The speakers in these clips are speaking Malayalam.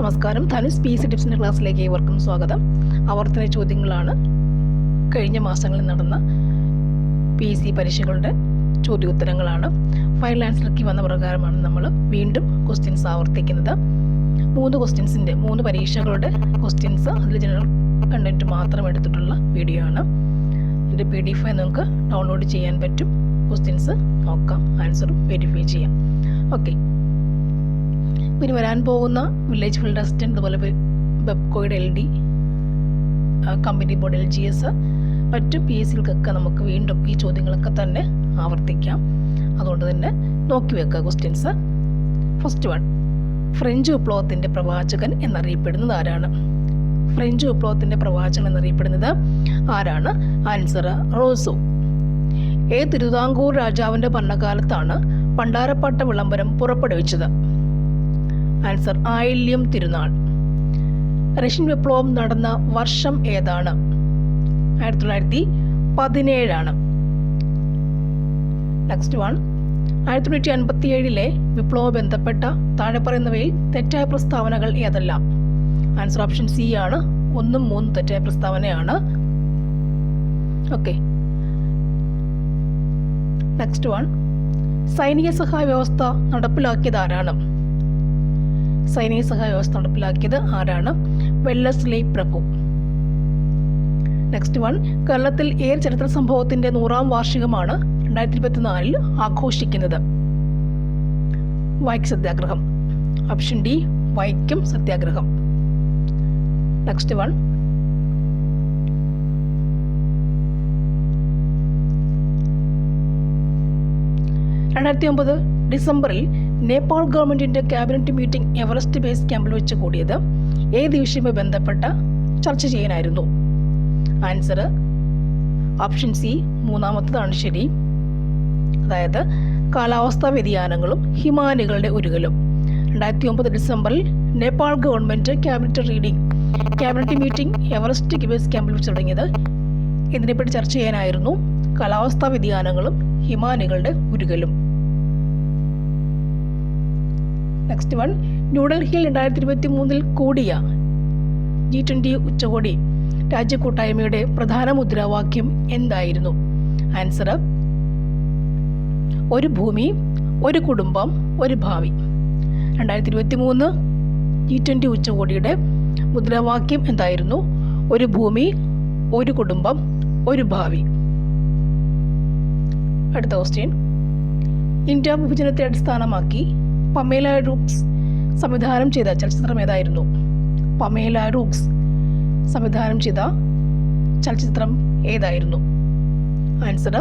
നമസ്കാരം. ധനുസ് പി സി ടിപ്സിൻ്റെ ക്ലാസ്സിലേക്ക് ഏവർക്കും സ്വാഗതം. ആവർത്തന ചോദ്യങ്ങളാണ് കഴിഞ്ഞ മാസങ്ങളിൽ നടന്ന പി സി പരീക്ഷകളുടെ ചോദ്യോത്തരങ്ങളാണ്. ഫൈനൽ ആൻസർക്ക് വന്ന പ്രകാരമാണ് നമ്മൾ വീണ്ടും ക്വസ്റ്റ്യൻസ് ആവർത്തിക്കുന്നത്. 3 പരീക്ഷകളുടെ ക്വസ്റ്റ്യൻസ്, അതിൽ ജനറൽ കണ്ടന്റ് മാത്രം എടുത്തിട്ടുള്ള വീഡിയോ ആണ്. ഇതിൻ്റെ PDF നിങ്ങൾക്ക് ഡൗൺലോഡ് ചെയ്യാൻ പറ്റും. ക്വസ്റ്റ്യൻസ് നോക്കാം, ആൻസറും വെരിഫൈ ചെയ്യാം. ഓക്കെ, ഇനി വരാൻ പോകുന്ന വില്ലേജ് ഫീൽഡ് അസിസ്റ്റൻറ്റ്, അതുപോലെ വെബ്കോയുടെ LD, കമ്പനി ബോർഡ് LGS, മറ്റ് PSCകൾക്കൊക്കെ നമുക്ക് വീണ്ടും ഈ ചോദ്യങ്ങളൊക്കെ തന്നെ ആവർത്തിക്കാം. അതുകൊണ്ട് തന്നെ നോക്കി വെക്കുക ക്വസ്റ്റ്യൻസ്. ഫസ്റ്റ് വൺ, ഫ്രഞ്ച് വിപ്ലവത്തിൻ്റെ പ്രവാചകൻ എന്നറിയപ്പെടുന്നത് ആരാണ്? ഫ്രഞ്ച് വിപ്ലവത്തിൻ്റെ പ്രവാചകൻ എന്നറിയപ്പെടുന്നത് ആരാണ്? ആൻസർ റോസോ. ഏത് തിരുവിതാംകൂർ രാജാവിൻ്റെ ഭരണകാലത്താണ് പണ്ടാരപ്പാട്ട വിളംബരം പുറപ്പെടുവിച്ചത്? ആൻസർ ആയില്യം തിരുനാൾ. റഷ്യൻ വിപ്ലവം നടന്ന വർഷം ഏതാണ്? 1917. നെക്സ്റ്റ് വൺ, 1957 വിപ്ലവ ബന്ധപ്പെട്ട താഴെ പറയുന്നവയിൽ തെറ്റായ പ്രസ്താവനകൾ ഏതെല്ലാം? ആൻസർ ഓപ്ഷൻ സി ആണ്. 1, 3 തെറ്റായ പ്രസ്താവനയാണ്. ഓക്കെ, നെക്സ്റ്റ് വൺ, സൈനിക സഹായ വ്യവസ്ഥ നടപ്പിലാക്കിയത് ആരാണ്? സൈനിക സഹായ വ്യവസ്ഥ നടപ്പിലാക്കിയത് ആരാണ്? വെല്ലസ്ലി പ്രഭു. നെക്സ്റ്റ് വൺ, കേരളത്തിൽ ഏത് ചരിത്ര സംഭവത്തിൻ്റെ 100ാം വാർഷികമാണ് 2024 ആഘോഷിക്കുന്നത്? വൈക്കം സത്യാഗ്രഹം. ഓപ്ഷൻ ഡി, വൈക്കം സത്യാഗ്രഹം. നെക്സ്റ്റ് വൺ, ഡിസംബറിൽ നേപ്പാൾ ഗവൺമെൻറ്റിൻ്റെ ക്യാബിനറ്റ് മീറ്റിംഗ് എവറസ്റ്റ് ബേസ് ക്യാമ്പിൽ വെച്ച് കൂടിയത് ഏത് വിഷയവുമായി ബന്ധപ്പെട്ട ചർച്ച ചെയ്യാനായിരുന്നു? ആൻസർ ഓപ്ഷൻ സി, 3ാമത്തതാണ് ശരി. അതായത് കാലാവസ്ഥാ വ്യതിയാനങ്ങളും ഹിമാനികളുടെ ഉരുകലും. 2009 ഡിസംബറിൽ Nepal government cabinet meeting Everest base ക്യാമ്പിൽ വെച്ച് തുടങ്ങിയത് ഇതിനെപ്പറ്റി ചർച്ച ചെയ്യാനായിരുന്നു. കാലാവസ്ഥാ വ്യതിയാനങ്ങളും ഹിമാനികളുടെ ഉരുകലും. നെക്സ്റ്റ് വൺ, ന്യൂഡൽഹിയിൽ 2023 കൂടിയ G20 ഉച്ചകോടി രാജ്യക്കൂട്ടായ്മയുടെ പ്രധാന മുദ്രാവാക്യം എന്തായിരുന്നു? ആൻസർ ഒരു ഭൂമി, ഒരു കുടുംബം, ഒരു ഭാവി. 2023 G20 ഉച്ചകോടിയുടെ മുദ്രാവാക്യം എന്തായിരുന്നു? ഒരു ഭൂമി, ഒരു കുടുംബം, ഒരു ഭാവി. അടുത്ത ക്വസ്റ്റ്യൻ, ഇന്ത്യ വിഭജനത്തെ അടിസ്ഥാനമാക്കി പമേല റൂക്സ് സംവിധാനം ചെയ്ത ചലച്ചിത്രം ഏതായിരുന്നു? പമേല റൂക്സ് സംവിധാനം ചെയ്ത ചലച്ചിത്രം ഏതായിരുന്നു? Answer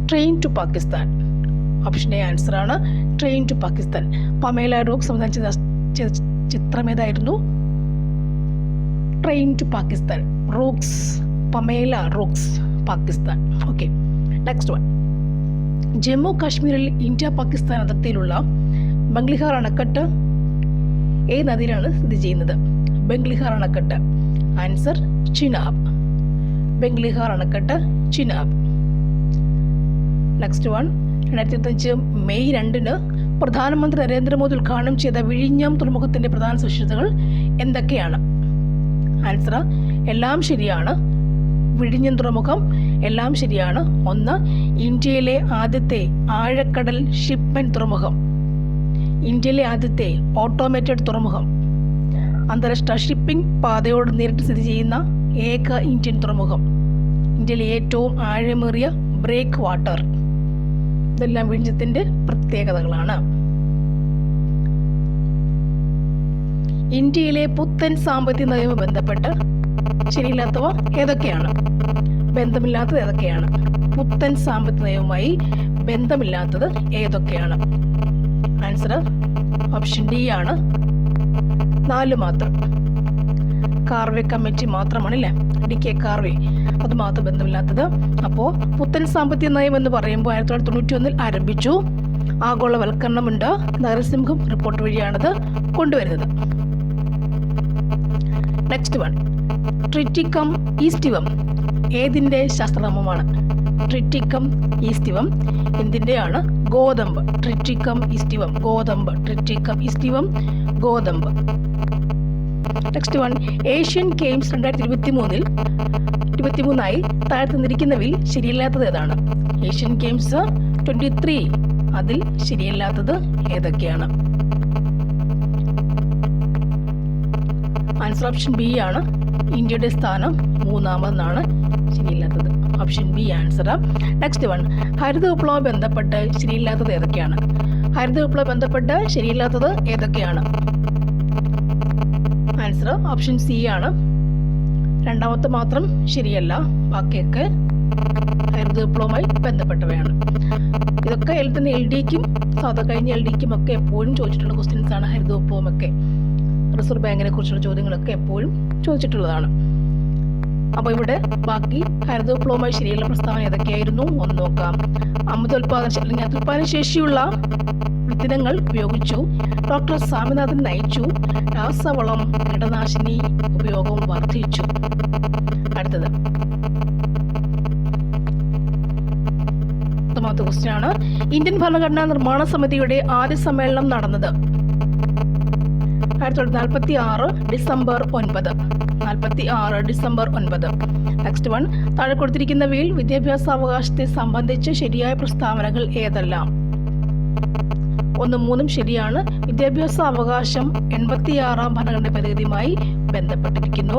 train to Pakistan. Option A ആൻസറാണ്, train to Pakistan. Pamela Rooks സംവിധാനം ചെയ്ത ചിത്രം ഏതായിരുന്നു? Train to Pakistan. Rooks, Pamela Rooks, Pakistan. Okay, next one, Jammu കാശ്മീരിൽ ഇന്ത്യ പാകിസ്ഥാൻ അതിർത്തിയിലുള്ള ബംഗ്ലിഹാർ അണക്കെട്ട് ഏത് നദിയിലാണ് സ്ഥിതി ചെയ്യുന്നത്? ബംഗ്ലിഹാർ അണക്കെട്ട്. ആൻസർ ചിനാബ്. ബംഗ്ലിഹാർ അണക്കെട്ട്, ചിനാബ്. നെക്സ്റ്റ് വൺ, 2025 മെയ് 2 പ്രധാനമന്ത്രി നരേന്ദ്രമോദി ഉദ്ഘാടനം ചെയ്ത വിഴിഞ്ഞം തുറമുഖത്തിൻ്റെ പ്രധാന സവിശേഷതകൾ എന്തൊക്കെയാണ്? ആൻസർ എല്ലാം ശരിയാണ്. വിഴിഞ്ഞം തുറമുഖം എല്ലാം ശരിയാണ്. 1, ഇന്ത്യയിലെ ആദ്യത്തെ ആഴക്കടൽ ഷിപ്മെന്റ് തുറമുഖം, ഇന്ത്യയിലെ ആദ്യത്തെ ഓട്ടോമേറ്റഡ് തുറമുഖം, അന്താരാഷ്ട്ര ഷിപ്പിംഗ് പാതയോട് നേരിട്ട് സ്ഥിതി ചെയ്യുന്ന ഏക ഇന്ത്യൻ തുറമുഖം, ഇന്ത്യയിലെ ഏറ്റവും ആഴമേറിയ ബ്രേക്ക് വാട്ടർ. ഇതെല്ലാം വിഴിഞ്ഞത്തിൻ്റെ പ്രത്യേകതകളാണ്. ഇന്ത്യയിലെ പുത്തൻ സാമ്പത്തിക നയവുമായി ബന്ധപ്പെട്ട് ശരിയില്ലാത്തവ ഏതൊക്കെയാണ്? ബന്ധമില്ലാത്തത് ഏതൊക്കെയാണ്? പുത്തൻ സാമ്പത്തിക നയവുമായി ബന്ധമില്ലാത്തത് ഏതൊക്കെയാണ്? ആൻസർ ഓപ്ഷൻ ഡി ആണ്, 4 മാത്രം. കാർവേ കമ്മിറ്റി മാത്രമാണല്ലേ, DK കാർവേ, അത് മാത്രം ബന്ധമില്ലാത്തത്. അപ്പോൾ പുത്തൻ സാമ്പത്തിക നയം എന്ന് പറയുമ്പോൾ 1991 ആരംഭിച്ചു. ആഗോളവൽക്കരണമുണ്ട്. നരസിംഹം റിപ്പോർട്ട് വഴിയാണത് കൊണ്ടുവരുന്നത്. നെക്സ്റ്റ് വൺ, ട്രിറ്റിക്കം ഈസ്റ്റിവം ഏതിൻ്റെ ശാസ്ത്രനാമമാണ്? ട്രിറ്റിക്കം ഈസ്റ്റിവം എന്തിൻ്റെയാണ്? ഗോതമ്പ്. ട്രിറ്റിക്കം ഈസ്റ്റിവം ഗോതമ്പ്. ട്രിറ്റിക്കം ഈസ്റ്റിവം ഗോതമ്പ്. നെക്സ്റ്റ് വൺ, ഏഷ്യൻ ഗെയിംസ് 2023 താഴെ തന്നിരിക്കുന്നവയിൽ ശരിയല്ലാത്തത് ഏതാണ്? ഏഷ്യൻ ഗെയിംസ് 23 അതിൽ ശരിയല്ലാത്തത് ഏതൊക്കെയാണ്? ആൻസർ ഓപ്ഷൻ ബി ആണ്. ഇന്ത്യയുടെ സ്ഥാനം 3-ാമതെന്നാണ് ശരിയില്ലാത്തത്. Option B answer. Next one, ഹരിത വിപ്ലവം ബന്ധപ്പെട്ട് ശരിയില്ലാത്തത് ഏതൊക്കെയാണ്? ഹരിത വിപ്ലവം ബന്ധപ്പെട്ട് ശരിയില്ലാത്തത് ഏതൊക്കെയാണ്? ആൻസർ ഓപ്ഷൻ സി ആണ്. 2-ാമത്തെ മാത്രം ശരിയല്ല, ബാക്കിയൊക്കെ ഹരിത വിപ്ലവവുമായി ബന്ധപ്പെട്ടവയാണ്. ഇതൊക്കെ തന്നെ LD-ക്കും കഴിഞ്ഞ LD-ക്കും ഒക്കെ എപ്പോഴും ചോദിച്ചിട്ടുള്ള ക്വസ്റ്റ്യൻസ് ആണ്. ഹരിത വിപ്ലവമൊക്കെ റിസർവ് ബാങ്കിനെ കുറിച്ചുള്ള ചോദ്യങ്ങളൊക്കെ എപ്പോഴും ചോദിച്ചിട്ടുള്ളതാണ്. അപ്പോൾ ഇവിടെ ബാക്കി ഹരിത വിപ്ലവവുമായി ശരിയുള്ള പ്രസ്താവന ഏതൊക്കെയായിരുന്നു ഒന്ന് നോക്കാം. അത്യുൽപാദന ശേഷിയുള്ള വിത്തിനങ്ങൾ ഉപയോഗിച്ചു. ഡോക്ടർ സ്വാമിനാഥൻ നയിച്ചു. രാസവളം കീടനാശിനി ഉപയോഗം വർദ്ധിച്ചു. അടുത്തത് പത്താമത്തെ ക്വസ്റ്റ്യൻ ആണ്. ഇന്ത്യൻ ഭരണഘടനാ നിർമ്മാണ സമിതിയുടെ ആദ്യ സമ്മേളനം നടന്നത് 1946 ഡിസംബർ 9. 46 ഡിസംബർ 9. നെക്സ്റ്റ് വൺ, താഴെ കൊടുത്തിരിക്കുന്നവയിൽ വിദ്യാഭ്യാസാവകാശത്തെ സംബന്ധിച്ച് ശരിയായ പ്രസ്താവനകൾ ഏതെല്ലാം? 1-3 ശരിയാണ്. വിദ്യാഭ്യാസ അവകാശം 86-ാം ഭരണഘടനാ ഭേദഗതിയുമായി ബന്ധപ്പെട്ടിരിക്കുന്നു.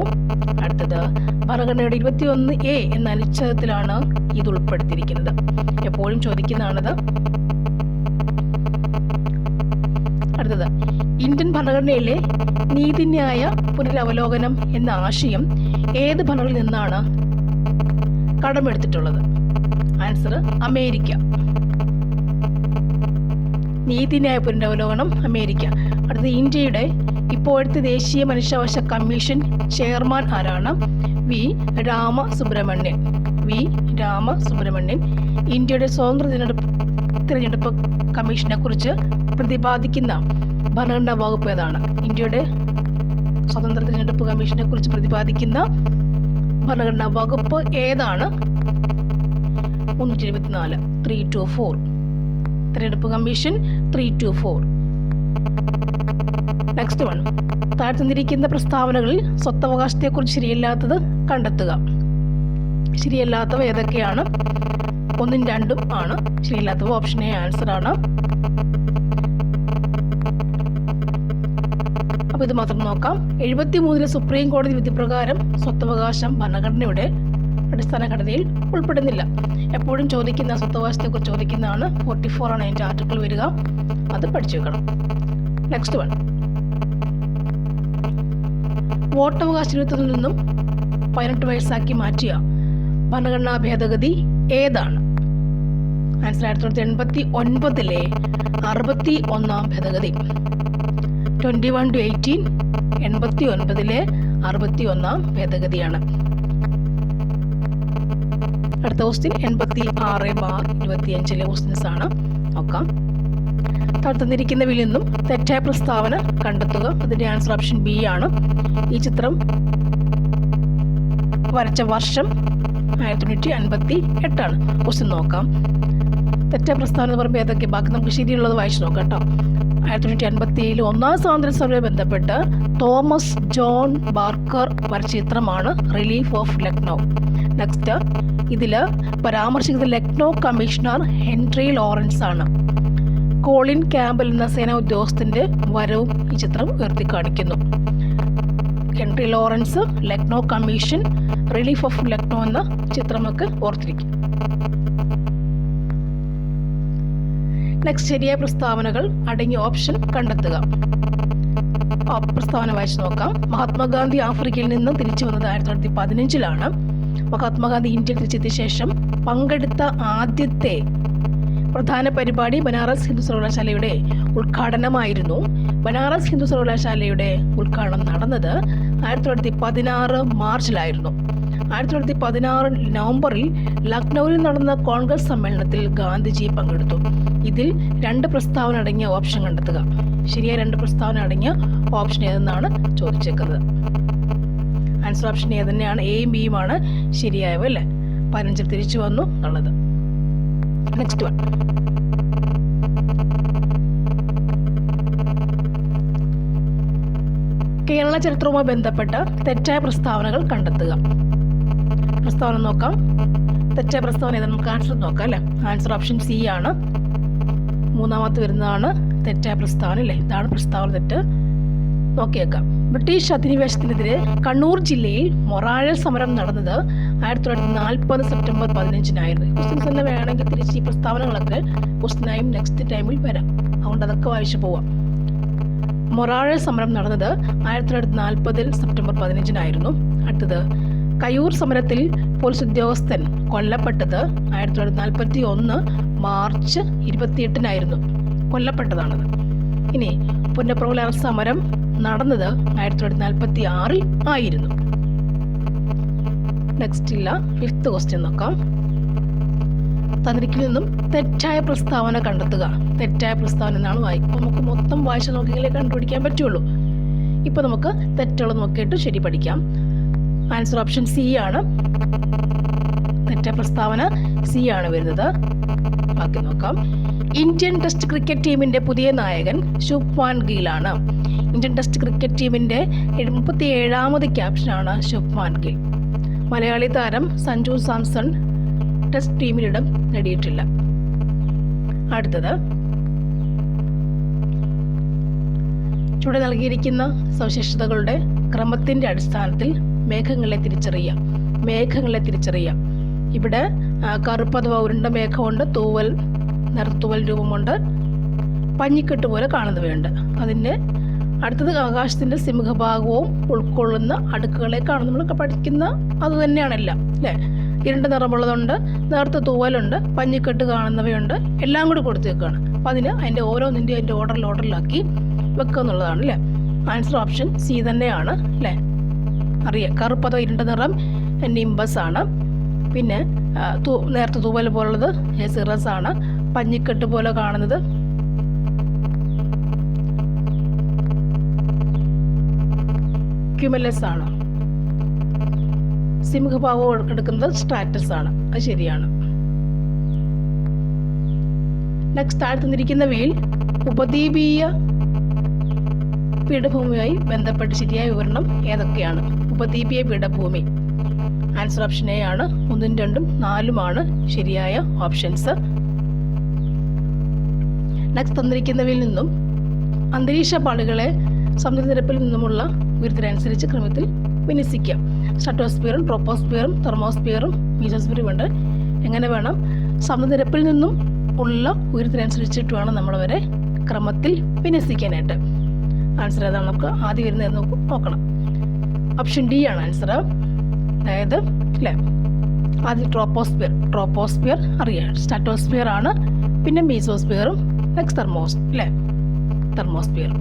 അടുത്തത്, ഭരണഘടനയുടെ 21A എന്ന അനുച്ഛേദത്തിലാണ് ഇത് ഉൾപ്പെടുത്തിയിരിക്കുന്നത്. എപ്പോഴും ചോദിക്കുന്നതാണിത്. അടുത്തത്, ഇന്ത്യൻ ഭരണഘടനയിലെ നീതിന്യായ പുനരവലോകനം എന്ന ആശയം ഏത് ഭരണത്തിൽ നിന്നാണ് കടമെടുത്തിട്ടുള്ളത്? Answer America. നീതിന്യായ പുനരവലോകനം അമേരിക്ക. അടുത്തത്, ഇന്ത്യയുടെ ഇപ്പോഴത്തെ ദേശീയ മനുഷ്യാവകാശ കമ്മീഷൻ ചെയർമാൻ ആരാണ്? വി രാമസുബ്രഹ്മണ്യൻ. ഇന്ത്യയുടെ സ്വതന്ത്ര തിരഞ്ഞെടുപ്പ് കമ്മീഷനെ കുറിച്ച് പ്രതിപാദിക്കുന്ന ഭരണഘടനാ വകുപ്പ് ഏതാണ്? ഇന്ത്യയുടെ സ്വതന്ത്ര തിരഞ്ഞെടുപ്പ് കമ്മീഷനെ കുറിച്ച് പ്രതിപാദിക്കുന്ന ഭരണഘടനാ വകുപ്പ് ഏതാണ്? 324 324 തിരഞ്ഞെടുപ്പ് കമ്മീഷൻ 324. നെക്സ്റ്റ് വൺ, താഴെ തന്നിരിക്കുന്ന പ്രസ്താവനകളിൽ സ്വത്തവകാശത്തെക്കുറിച്ച് ശരിയല്ലാത്തത് കണ്ടെത്തുക. ശരിയല്ലാത്തവ ഏതൊക്കെയാണ്? 1ഉം 2ഉം ആണ് ശരിയല്ലാത്തവ. ഓപ്ഷൻ എ ആൻസർ ആണ്. അപ്പോൾ ഇത് മാത്രം നോക്കാം. 73 സുപ്രീം കോടതി വിധി പ്രകാരം സ്വത്തവകാശം ഭരണഘടനയുടെ അടിസ്ഥാന ഘടനയിൽ ഉൾപ്പെടുന്നില്ല. എപ്പോഴും ചോദിക്കുന്ന സ്വത്തവകാശത്തെക്കുറിച്ച് ചോദിക്കുന്നതാണ്. 44 ആണ് അതിൻ്റെ ആർട്ടിക്കിൾ വരിക. അത് പഠിച്ചു വെക്കണം. നെക്സ്റ്റ് വൺ, വോട്ടവകാശ 20 നിന്നും 18 വയസ്സാക്കി മാറ്റിയ ഭരണഘടനാ ഭേദഗതി ഏതാണ്? ആൻസർ 1989 61-ാം ഭേദഗതി. 21 to 18 89 61-ാം ഭേദഗതിയാണ്. അടുത്ത ക്വസ്റ്റ്യൻ 86/25 ക്വസ്റ്റ്യൻസ് ആണ്. നോക്കാം. തന്നിരിക്കുന്നവയിൽ നിന്നും തെറ്റായ പ്രസ്താവന കണ്ടെത്തുക. അതിന്റെ ആൻസർ ഓപ്ഷൻ ബി ആണ്. ഈ ചിത്രം വരച്ച വർഷം 1958 ആണ്. ക്വസ്റ്റ്യൻ നോക്കാം. തെറ്റായ പ്രസ്താവന എന്ന് പറയുമ്പോൾ ഏതൊക്കെ? ബാക്കി നമുക്ക് ശരിയുള്ളത് വായിച്ചു നോക്കാം കേട്ടോ. 1957 ഒന്നാം സ്വാതന്ത്ര്യ സമരവുമായി ബന്ധപ്പെട്ട് തോമസ് ജോൺ ബാർക്കർ വരച്ച ചിത്രമാണ് റിലീഫ് ഓഫ് ലക്നൗ. നെക്സ്റ്റ്, ഇതിൽ പരാമർശിക്കുന്ന ലക്നൗ കമ്മീഷണർ ഹെൻറി ലോറൻസ് ആണ്. കോളിൻ ക്യാമ്പൽ എന്ന സേനാ ഉദ്യോഗസ്ഥന്റെ വരവും ഈ ചിത്രം ഉയർത്തി കാണിക്കുന്നു. Henry Lawrence, Lucknow commission, relief of Lucknow എന്ന ചിത്രമൊക്കെ ഓർത്തിരിക്കും. നെക്സ്റ്റ്, ശരിയായ പ്രസ്താവനകൾ അടങ്ങിയ ഓപ്ഷൻ കണ്ടെത്തുക. പ്രസ്താവന വായിച്ചു നോക്കാം. മഹാത്മാഗാന്ധി ആഫ്രിക്കയിൽ നിന്ന് തിരിച്ചു വന്നത് 1915-ലാണ്. മഹാത്മാഗാന്ധി ഇന്ത്യയിൽ തിരിച്ചെത്തിയ ശേഷം പങ്കെടുത്ത ആദ്യത്തെ പ്രധാന പരിപാടി ബനാറസ് ഹിന്ദു സർവകലാശാലയുടെ ഉദ്ഘാടനമായിരുന്നു. ബനാറസ് ഹിന്ദു സർവകലാശാലയുടെ ഉദ്ഘാടനം നടന്നത് 1916 മാർച്ചിലായിരുന്നു. 1916 നവംബറിൽ ലക്നൌവിൽ നടന്ന കോൺഗ്രസ് സമ്മേളനത്തിൽ ഗാന്ധിജി പങ്കെടുത്തു. ഇതിൽ 2 പ്രസ്താവന അടങ്ങിയ ഓപ്ഷൻ കണ്ടെത്തുക. ശരിയായ 2 പ്രസ്താവന അടങ്ങിയ ഓപ്ഷൻ ഏതെന്നാണ് ചോദിച്ചേക്കുന്നത്. ആൻസർ ഓപ്ഷൻ ഏത് തന്നെയാണ്? എയും ബിയുമാണ് ശരിയായവ അല്ലേ. 15 തിരിച്ചു വന്നു എന്നുള്ളത്. നെക്സ്റ്റ് വൺ, കേരള ചരിത്രവുമായി ബന്ധപ്പെട്ട തെറ്റായ പ്രസ്താവനകൾ കണ്ടെത്തുക. പ്രസ്താവന നോക്കാം. തെറ്റായ പ്രസ്താവന ഏതാണ്? നമുക്ക് ആൻസർ നോക്കാം അല്ലേ. ആൻസർ ഓപ്ഷൻ സി ആണ്. മൂന്നാമത്തെ വരുന്നതാണ് തെറ്റായ പ്രസ്താവന അല്ലേ. ഇതാണ് പ്രസ്താവന തെറ്റ്. നോക്കിയേക്കാം. ബ്രിട്ടീഷ് അധിനിവേശത്തിനെതിരെ കണ്ണൂർ ജില്ലയിൽ മൊറാഴൽ സമരം നടന്നത് 1940 സെപ്റ്റംബർ 15-നായിരുന്നു. ക്വസ്റ്റ്യൻസ് തന്നെ വേണമെങ്കിൽ തിരിച്ച് ഈ പ്രസ്താവനകളൊക്കെ ക്വസ്റ്റ്യനായും നെക്സ്റ്റ് ടൈമിൽ വരാം. അതുകൊണ്ട് അതൊക്കെ വായിച്ചു പോവാം. മൊറാഴൽ സമരം നടന്നത് 1940 സെപ്റ്റംബർ 15-നായിരുന്നു. അടുത്തത്, കയ്യൂർ സമരത്തിൽ പോലീസ് ഉദ്യോഗസ്ഥൻ കൊല്ലപ്പെട്ടത് 1941 മാർച്ച് 28-നായിരുന്നു. കൊല്ലപ്പെട്ടതാണത്. ഇനി പുന്നപ്രവല സമരം നടന്നത് 1946 ആയിരുന്നു. നെക്സ്റ്റ് ഇല്ല. 5th ക്വസ്റ്റ്യൻ നോക്കാം. തന്നിരിക്കിൽ നിന്നും തെറ്റായ പ്രസ്താവന കണ്ടെത്തുക. തെറ്റായ പ്രസ്താവന എന്നാണ് വായിക്കും. നമുക്ക് മൊത്തം വായിച്ച് നോക്കിയാലേ കണ്ടുപിടിക്കാൻ പറ്റുള്ളൂ. ഇപ്പോൾ നമുക്ക് തെറ്റുള്ളത് നോക്കിയിട്ട് ശരി പഠിക്കാം. ആൻസർ ഓപ്ഷൻ സി ആണ്. തെറ്റായ പ്രസ്താവന സി ആണ് വരുന്നത്. ബാക്കി നോക്കാം. ഇന്ത്യൻ ടെസ്റ്റ് ക്രിക്കറ്റ് ടീമിന്റെ പുതിയ നായകൻ ശുഭ്മാൻ ഗിലാണ്. ഇന്ത്യൻ ടെസ്റ്റ് ക്രിക്കറ്റ് ടീമിന്റെ 37ാമത് ക്യാപ്റ്റനാണ് ശുഭ്മാൻ ഗിൽ. മലയാളി താരം സഞ്ജു സാംസൺ ടെസ്റ്റ് ടീമിലിടം നേടിയിട്ടില്ല. അടുത്തത്, ചുവടെ നൽകിയിരിക്കുന്ന സവിശേഷതകളുടെ ക്രമത്തിന്റെ അടിസ്ഥാനത്തിൽ മേഘങ്ങളെ തിരിച്ചറിയാം. ഇവിടെ കറുപ്പ് അഥവാ ഉരുണ്ട മേഘമുണ്ട്, നിറത്തൂവൽ രൂപമുണ്ട്, പഞ്ഞിക്കെട്ട് പോലെ കാണുന്നവയുണ്ട്. അതിൻ്റെ അടുത്തത് ആകാശത്തിൻ്റെ സിംഹഭാഗവും ഉൾക്കൊള്ളുന്ന അടുക്കുകളേക്കാണ് നമ്മൾ പഠിക്കുന്ന. അത് തന്നെയാണെല്ലാം അല്ലേ. ഇരുണ്ട നിറമുള്ളതുണ്ട്, നേർത്ത തൂവലുണ്ട്, പഞ്ഞിക്കെട്ട് കാണുന്നവയുണ്ട്, എല്ലാം കൂടി കൊടുത്ത് വെക്കുകയാണ്. അപ്പം അതിൻ്റെ ഓരോന്നിൻ്റെ അതിൻ്റെ ഓർഡറിലാക്കി വെക്കുക എന്നുള്ളതാണ് അല്ലേ. ആൻസർ ഓപ്ഷൻ സി തന്നെയാണ് അല്ലേ. അറിയാം, കറുപ്പതോ ഇരുണ്ട നിറം നിംബസ് ആണ്. പിന്നെ നേർത്ത തൂവൽ പോലുള്ളത് സിറസ് ആണ്. പഞ്ഞിക്കെട്ട് പോലെ കാണുന്നത് ക്യുമുലസ് ആണ്. സിംഹഭാഗം എടുക്കുന്നത് സ്ട്രാറ്റസ് ആണ്. അത് ശരിയാണ്. നെക്സ്റ്റ്, താഴെ തന്നിരിക്കുന്നവയിൽ ഉപദ്വീപീയ പീഠഭൂമിയുമായി ബന്ധപ്പെട്ട് ശരിയായ വിവരണം ഏതൊക്കെയാണ്? ഉപദ്വീപീയ പീഠഭൂമി. ആൻസർ ഓപ്ഷൻ എ ആണ്. 1, 2, 4 ശരിയായ ഓപ്ഷൻസ്. നെക്സ്റ്റ്, തന്നിരിക്കുന്നവയിൽ നിന്നും അന്തരീക്ഷ പാളികളെ സമുദ്രനിരപ്പിൽ നിന്നുമുള്ള ഉയരത്തിനനുസരിച്ച് ക്രമത്തിൽ വിന്യസിക്കാം. സ്ട്രാറ്റോസ്ഫിയറും ട്രോപ്പോസ്ഫിയറും തെർമോസ്ഫിയറും മീസോസ്ഫിയറും ഉണ്ട്. എങ്ങനെ വേണം? സമുദ്രനിരപ്പിൽ നിന്നും ഉള്ള ഉയരത്തിനനുസരിച്ചിട്ട് വേണം നമ്മളവരെ ക്രമത്തിൽ വിന്യസിക്കാനായിട്ട്. ആൻസർ ഏതാണ്? നമുക്ക് ആദ്യം വരുന്നത് നോക്കണം. ഓപ്ഷൻ ഡി ആണ് ആൻസർ. അതായത് അല്ലേ, ആദ്യം ട്രോപ്പോസ്ഫിയർ അറിയാം, സ്ട്രാറ്റോസ്ഫിയർ ആണ്, പിന്നെ മീസോസ്ഫിയറും next thermosphere.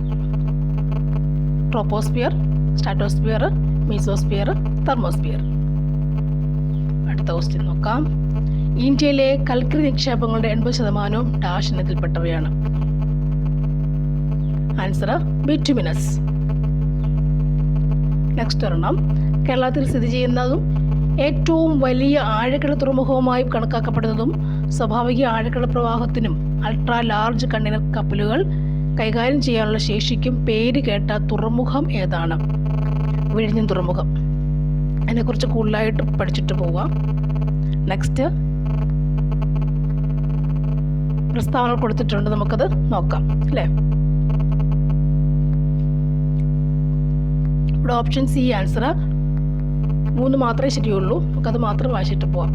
Troposphere, stratosphere, mesosphere, thermosphere. അടുത്ത ക്വസ്റ്റ്യൻ നോക്കാം. ഇന്ത്യയിലെ കൽക്കരി നിക്ഷേപങ്ങളുടെ 80% ഡാഷ് ഇനത്തിൽപ്പെട്ടവയാണ്. Answer bituminous. നെക്സ്റ്റ് ഒരെണ്ണം, കേരളത്തിൽ സ്ഥിതി ചെയ്യുന്നതും ഏറ്റവും വലിയ ആഴക്കടൽ തുറമുഖവുമായി കണക്കാക്കപ്പെടുന്നതും സ്വാഭാവിക ആഴക്കടൽ പ്രവാഹത്തിനും അൾട്രാ ലാർജ് കണ്ടെയ്നർ കപ്പലുകൾ കൈകാര്യം ചെയ്യാനുള്ള ശേഷിക്കും പേര് കേട്ട തുറമുഖം ഏതാണ്? വിഴിഞ്ഞം തുറമുഖം. അതിനെക്കുറിച്ച് കൂടുതലായിട്ട് പഠിച്ചിട്ട് പോവാം. നെക്സ്റ്റ്, പ്രസ്താവന കൊടുത്തിട്ടുണ്ട്, നമുക്കത് നോക്കാം അല്ലേ. ഇവിടെ ഓപ്ഷൻ സി ആൻസർ. 3 മാത്രമേ ശരിയുള്ളൂ. നമുക്കത് മാത്രം വായിച്ചിട്ട് പോവാം.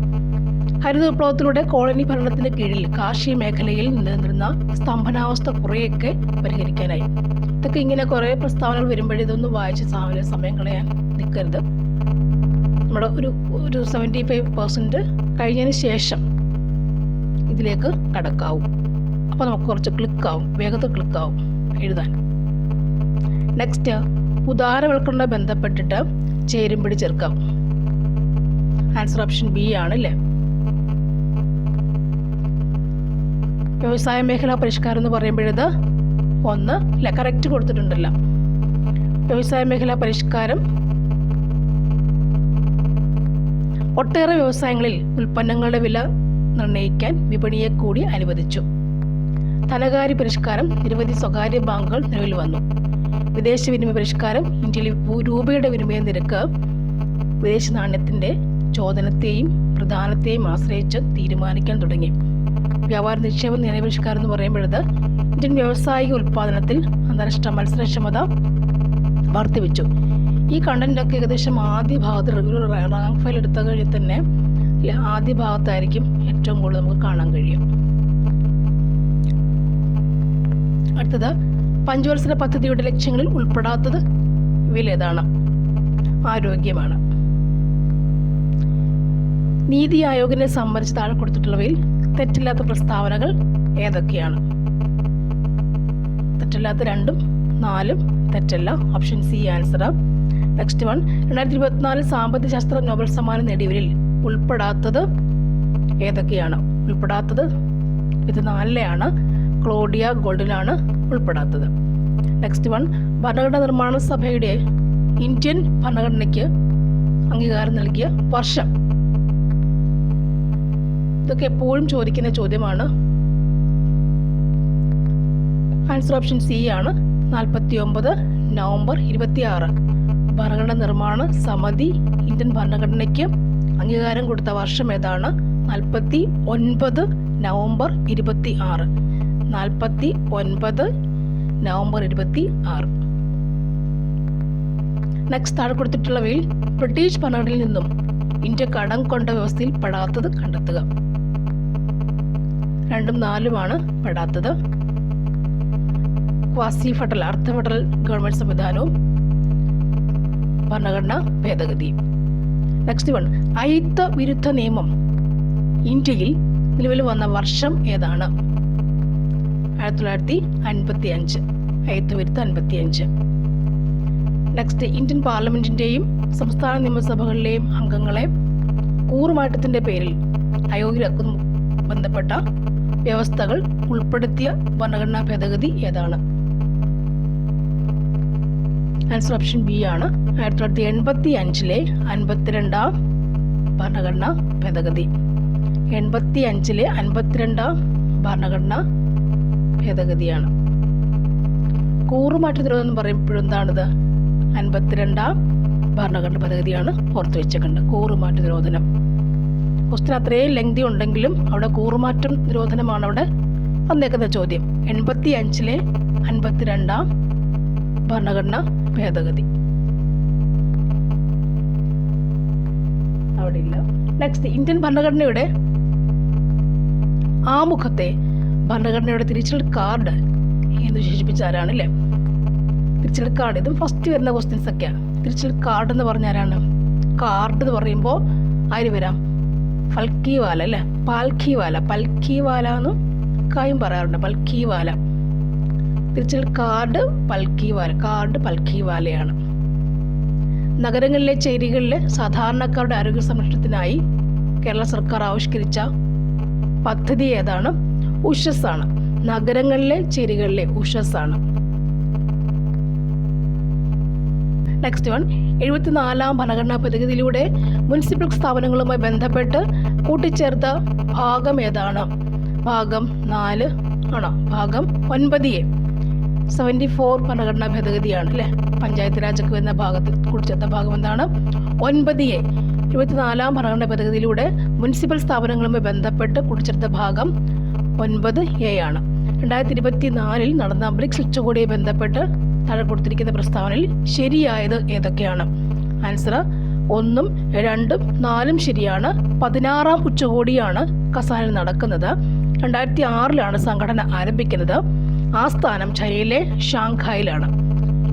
ഹരിത വിപ്ലവത്തിലൂടെ കോളനി ഭരണത്തിന് കീഴിൽ കാർഷിക മേഖലയിൽ നിലനിന്നിരുന്ന സ്തംഭനാവസ്ഥ കുറേയൊക്കെ പരിഹരിക്കാനായി. ഇതൊക്കെ ഇങ്ങനെ കുറേ പ്രസ്താവനകൾ വരുമ്പോഴേ ഇതൊന്നും വായിച്ച് സമയം കളയാൻ നിൽക്കരുത്. നമ്മുടെ ഒരു 75% കഴിഞ്ഞതിന് ശേഷം ഇതിലേക്ക് കടക്കാവും. അപ്പോൾ നമുക്ക് കുറച്ച് വേഗത്തിൽ ക്ലിക്കാവും എഴുതാൻ. നെക്സ്റ്റ്, ഉദാരവൽക്കരണവുമായി ബന്ധപ്പെട്ടിട്ട് ചേരുംപിടി ചേർക്കാം. ആൻസർ ഓപ്ഷൻ ബി ആണ് അല്ലേ. വ്യവസായ മേഖലാ പരിഷ്കാരം എന്ന് പറയുമ്പോഴത് 1 അല്ല, കറക്റ്റ് കൊടുത്തിട്ടുണ്ടല്ലോ. വ്യവസായ മേഖലാ പരിഷ്കാരം ഒട്ടേറെ വ്യവസായങ്ങളിൽ ഉൽപ്പന്നങ്ങളുടെ വില നിർണ്ണയിക്കാൻ വിപണിയെ കൂടി അനുവദിച്ചു. ധനകാര്യ പരിഷ്കാരം. നിരവധി സ്വകാര്യ ബാങ്കുകൾ നിലവിൽ വന്നു. വിദേശ വിനിമയ പരിഷ്കാരം. ഇന്ത്യയിൽ രൂപയുടെ വിനിമയ നിരക്ക് വിദേശ നാണ്യത്തിന്റെ ചോദനത്തെയും പ്രധാനത്തെയും ആശ്രയിച്ച് തീരുമാനിക്കാൻ തുടങ്ങി. വ്യാപാര നിക്ഷേപ നിയമപരിഷ്കാരം എന്ന് പറയുമ്പോഴത് ഇന്ത്യൻ വ്യാവസായിക ഉൽപ്പാദനത്തിൽ അന്താരാഷ്ട്ര മത്സരക്ഷമത വർദ്ധിപ്പിച്ചു. ഈ കണ്ടന്റൊക്കെ ഏകദേശം ആദ്യ ഭാഗത്ത് റെഗുലർ റാങ്ക് ഫയൽ എടുത്ത കഴിഞ്ഞാൽ തന്നെ ആദ്യ ഭാഗത്തായിരിക്കും ഏറ്റവും കൂടുതൽ നമുക്ക് കാണാൻ കഴിയും. അടുത്തത്, പഞ്ചവത്സര പദ്ധതിയുടെ ലക്ഷ്യങ്ങളിൽ ഉൾപ്പെടാത്തത് ഇവയിലേതാണ്? ആരോഗ്യമാണ്. നീതി ആയോഗിനെ സംബന്ധിച്ച് താഴെ കൊടുത്തിട്ടുള്ളവയിൽ തെറ്റില്ലാത്ത പ്രസ്താവനകൾ ഏതൊക്കെയാണ്? തെറ്റില്ലാത്ത 2ഉം 4ഉം തെറ്റല്ല. Option C answer. Next one, 2024 സാമ്പത്തിക ശാസ്ത്ര നോബൽ സമ്മാനം നേടിയവരിൽ ഉൾപ്പെടാത്തത് ഏതൊക്കെയാണ്? ഉൾപ്പെടാത്തത് ഇത് 4ലെയാണ്. ക്ലോഡിയ ഗോൾഡിനാണ് ഉൾപ്പെടാത്തത്. നെക്സ്റ്റ് വൺ, ഭരണഘടനാ നിർമ്മാണ സഭയുടെ ഇന്ത്യൻ ഭരണഘടനയ്ക്ക് അംഗീകാരം നൽകിയ വർഷം. ഇതൊക്കെ എപ്പോഴും ചോദിക്കുന്ന ചോദ്യമാണ്. ആൻസർ ഓപ്ഷൻ സി ആണ്. 49 നവംബർ 26 ഭരണഘടനാ നിർമ്മാണ സമിതി ഇന്ത്യൻ ഭരണഘടനയ്ക്ക് അംഗീകാരം കൊടുത്ത വർഷം ഏതാണ്? 49 നവംബർ 26. 49 നവംബർ 26. നെക്സ്റ്റ് താഴെ കൊടുത്തിട്ടുള്ളവയിൽ ബ്രിട്ടീഷ് ഭരണഘടനയിൽ നിന്നും ഇന്ത്യ കടം കൊണ്ട വ്യവസ്ഥയിൽ പെടാത്തത് കണ്ടെത്തുക. 2ഉം 4ഉമാണ് പെടാത്തത്. ക്വാസി ഫെഡറൽ അർദ്ധ ഫെഡറൽ ഗവൺമെന്റ് സംവിധാനവും ഭരണഘടനാ ഭേദഗതിയും. നെക്സ്റ്റ് വൺ, അയിത്ത വിരുദ്ധ നിയമം ഇന്ത്യയിൽ നിലവിൽ വന്ന വർഷം ഏതാണ്? 1955. അയിത്ത വിരുദ്ധ 55. നെക്സ്റ്റ്, ഇന്ത്യൻ പാർലമെന്റിന്റെയും സംസ്ഥാന നിയമസഭകളിലെയും അംഗങ്ങളെ കൂറുമാറ്റത്തിന്റെ പേരിൽ അയോഗ്യരാക്കുന്ന ബന്ധപ്പെട്ട വ്യവസ്ഥകൾ ഉൾപ്പെടുത്തിയ ഭരണഘടനാ ഭേദഗതി ഏതാണ്? ആൻസർ ഓപ്ഷൻ ബി ആണ്. 1985 52ാം ഭരണഘടനാ ഭേദഗതി. 1985 52ാം ഭരണഘടനാ ഭേദഗതിയാണ്. കൂറുമാറ്റ നിരോധനം എന്ന് പറയുമ്പോഴും എന്താണിത്? 52ാം ഭരണഘടനാ ഭേദഗതിയാണ് ഓർത്തു വെച്ചേക്കേണ്ടത്. കൂറുമാറ്റ നിരോധനം ക്വസ്റ്റ്യൻ അത്രയും ലെങ്തി ഉണ്ടെങ്കിലും അവിടെ കൂറുമാറ്റം നിരോധനമാണ് അവിടെ വന്നേക്കുന്ന ചോദ്യം. 1985 52ാം ഭരണഘടനാ ഭേദഗതി അവിടെ ഇല്ല. നെക്സ്റ്റ്, ഇന്ത്യൻ ഭരണഘടനയുടെ ആമുഖത്തെ ഭരണഘടനയുടെ തിരിച്ചൽ കാർഡ് എന്ന് വിശേഷിപ്പിച്ച ആരാണ്? അല്ലേ, തിരിച്ചൽ കാർഡ്. ഇതും ഫസ്റ്റ് വരുന്ന ക്വസ്റ്റ്യൻസ് ഒക്കെയാണ്. തിരിച്ചൽ കാർഡ് എന്ന് പറഞ്ഞ ആരാണ്? കാർഡ് എന്ന് പറയുമ്പോൾ ആര് വരാം? ഫൽക്കിവാല അല്ലേ, പാൽക്കിവാല. പൽക്കിവാല എന്നും കായും പറയാറുണ്ട്. പൽക്കിവാല. തിരിച്ചൽ കാർഡ് പൽക്കിവാല. കാർഡ് പൽക്കിവാലയാണ്. നഗരങ്ങളിലെ ചേരികളിലെ സാധാരണക്കാരുടെ ആരോഗ്യ സംരക്ഷണത്തിനായി കേരള സർക്കാർ ആവിഷ്കരിച്ച പദ്ധതി ഏതാണ്? ഉഷസ് ആണ്. നഗരങ്ങളിലെ ചേരികളിലെ ഉഷസ് ആണ്. നെക്സ്റ്റ് വൺ, 74ാം ഭരണഘടനാ ഭേദഗതിയിലൂടെ മുനിസിപ്പൽ സ്ഥാപനങ്ങളുമായി ബന്ധപ്പെട്ട് കൂട്ടിച്ചേർത്ത ഭാഗം ഏതാണ്? ഭാഗം 4 ആണോ? ഭാഗം 9A. 74 ഭരണഘടനാ ഭേദഗതിയാണ് അല്ലേ. പഞ്ചായത്ത് രാജൊക്കെ വരുന്ന ഭാഗത്ത് കൂട്ടിച്ചേർത്ത ഭാഗം എന്താണ്? 9A. 74ാം ഭരണഘടനാ ഭേദഗതിയിലൂടെ മുനിസിപ്പൽ സ്ഥാപനങ്ങളുമായി ബന്ധപ്പെട്ട് കൂട്ടിച്ചേർത്ത ഭാഗം 9A ആണ്. 2024 നടന്ന ബ്രിക്സ് ഉച്ചകോടിയെ ബന്ധപ്പെട്ട് താഴെ കൊടുത്തിരിക്കുന്ന പ്രസ്താവനയിൽ ശരിയായത് ഏതൊക്കെയാണ്? ആൻസർ 1ഉം 2ഉം 4ഉം ശരിയാണ്. 16ാം ഉച്ചകോടിയാണ് കസാനിൽ നടക്കുന്നത്. 2006 സംഘടന ആരംഭിക്കുന്നത്. ആസ്ഥാനം ചൈനയിലെ ഷാങ്ഹായിലാണ്.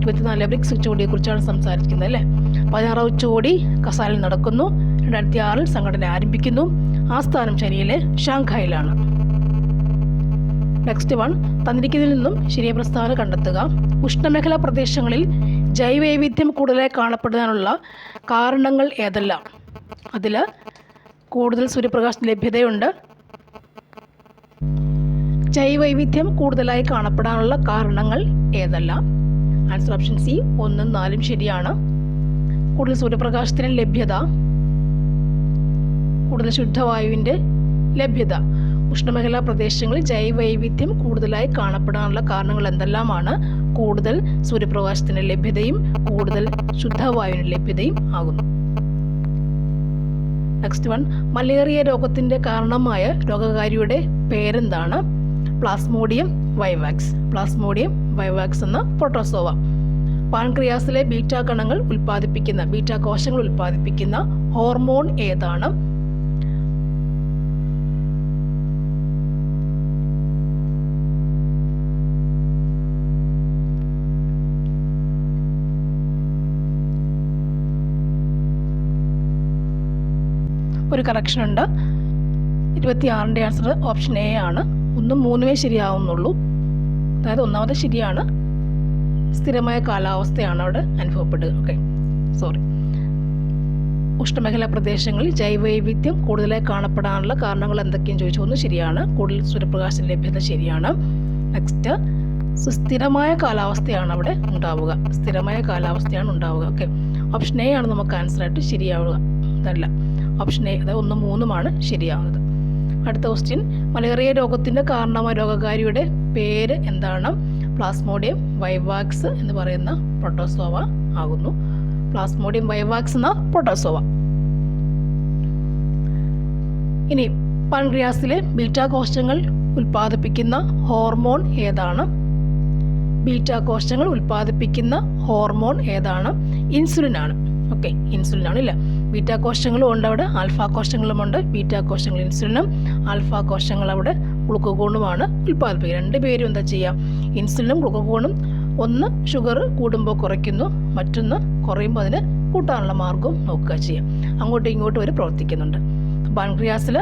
24 ബ്രിക്സ് ഉച്ചകോടിയെ കുറിച്ചാണ് സംസാരിക്കുന്നത് അല്ലേ. 16ാം ഉച്ചകോടി കസാനിൽ നടക്കുന്നു. 2006 സംഘടന ആരംഭിക്കുന്നു. ആസ്ഥാനം ചൈനയിലെ ഷാങ്ഹായിലാണ്. നെക്സ്റ്റ് വൺ, തന്നിരിക്കുന്നതിൽ നിന്നും ശരിയായ പ്രസ്താവന കണ്ടെത്തുക. ഉഷ്ണമേഖലാ പ്രദേശങ്ങളിൽ ജൈവവൈവിധ്യം കൂടുതലായി കാണപ്പെടാനുള്ള കാരണങ്ങൾ ഏതെല്ലാം? അതിൽ കൂടുതൽ സൂര്യപ്രകാശ ലഭ്യതയുണ്ട്. ജൈവവൈവിധ്യം കൂടുതലായി കാണപ്പെടാനുള്ള കാരണങ്ങൾ ഏതെല്ലാം? ആൻസർ ഓപ്ഷൻ സി 1ഉം 4ഉം ശരിയാണ്. കൂടുതൽ സൂര്യപ്രകാശത്തിന് ലഭ്യത, കൂടുതൽ ശുദ്ധവായുവിൻ്റെ ലഭ്യത. ഉഷ്ണമേഖലാ പ്രദേശങ്ങളിൽ ജൈവവൈവിധ്യം കൂടുതലായി കാണപ്പെടാനുള്ള കാരണങ്ങൾ എന്തെല്ലാമാണ്? കൂടുതൽ സൂര്യപ്രകാശത്തിൻ്റെ ലഭ്യതയും കൂടുതൽ ശുദ്ധവായുവിൻ്റെ ലഭ്യതയും ആകുന്നു. നെക്സ്റ്റ് വൺ, മലേറിയ രോഗത്തിൻ്റെ കാരണമായ രോഗകാരിയുടെ പേരെന്താണ്? Plasmodium vivax. പ്ലാസ്മോഡിയം വൈവാക്സ് എന്ന പ്രോട്ടോസോവ. പാൻക്രിയാസിലെ ബീറ്റാ കണങ്ങൾ ഉൽപ്പാദിപ്പിക്കുന്ന ബീറ്റാ കോശങ്ങൾ ഉൽപ്പാദിപ്പിക്കുന്ന ഹോർമോൺ ഏതാണ്? ഒരു കറക്ഷൻ ഉണ്ട്. 26ന്റെ ആൻസർ ഓപ്ഷൻ എ ആണ്. 1ഉം 3ഉമേ ശരിയാവുന്നുള്ളൂ. അതായത് ഒന്നാമത് ശരിയാണ്. സ്ഥിരമായ കാലാവസ്ഥയാണ് അവിടെ അനുഭവപ്പെടുക. ഉഷ്ണമേഖലാ പ്രദേശങ്ങളിൽ ജൈവവൈവിധ്യം കൂടുതലായി കാണപ്പെടാനുള്ള കാരണങ്ങൾ എന്തൊക്കെയെന്ന് ചോദിച്ചു. ഒന്ന് ശരിയാണ്. കൂടുതൽ സൂര്യപ്രകാശ ലഭ്യത ശരിയാണ്. നെക്സ്റ്റ്, സുസ്ഥിരമായ കാലാവസ്ഥയാണ് അവിടെ ഉണ്ടാവുക. സ്ഥിരമായ കാലാവസ്ഥയാണ് ഉണ്ടാവുക. ഓപ്ഷൻ എ ആണ് നമുക്ക് ആൻസറായിട്ട് ശരിയാവുക. അതല്ല, ഓപ്ഷൻ എ, അതായത് 1ഉം 3ഉമാണ് ശരിയാവുന്നത്. അടുത്ത ക്വസ്റ്റ്യൻ, മലേറിയ രോഗത്തിൻ്റെ കാരണമായ രോഗകാരിയുടെ പേര് എന്താണ്? പ്ലാസ്മോഡിയം വൈവാക്സ് എന്ന് പറയുന്ന പ്രോട്ടോസോവ ആകുന്നു. പ്ലാസ്മോഡിയം വൈവാക്സ് എന്ന പ്രോട്ടോസോവ. ഇനി പാൻക്രിയാസിലെ ബീറ്റാ കോശങ്ങൾ ഉൽപ്പാദിപ്പിക്കുന്ന ഹോർമോൺ ഏതാണ്? ബീറ്റാ കോശങ്ങൾ ഉൽപ്പാദിപ്പിക്കുന്ന ഹോർമോൺ ഏതാണ്? ഇൻസുലിനാണ്. ഇൻസുലിനാണ്. ഇല്ല, ബീറ്റാ കോശങ്ങളും ഉണ്ട് അവിടെ, ആൽഫാ കോശങ്ങളുമുണ്ട്. ബീറ്റാ കോശങ്ങൾ ഇൻസുലിനും, ആൽഫാ കോശങ്ങൾ അവിടെ ഗ്ലൂക്കോഗോണുമാണ് ഉൽപ്പാദിപ്പിക്കുക. രണ്ടുപേരും എന്താ ചെയ്യുക? ഇൻസുലിനും ഗ്ലൂക്കോഗോണും ഒന്ന് ഷുഗർ കൂടുമ്പോൾ കുറയ്ക്കുന്നു, മറ്റൊന്ന് കുറയുമ്പോൾ അതിന് കൂട്ടാനുള്ള മാർഗവും നോക്കുക ചെയ്യാം. അങ്ങോട്ടും ഇങ്ങോട്ടും അവർ പ്രവർത്തിക്കുന്നുണ്ട്. പാൻക്രിയാസിൽ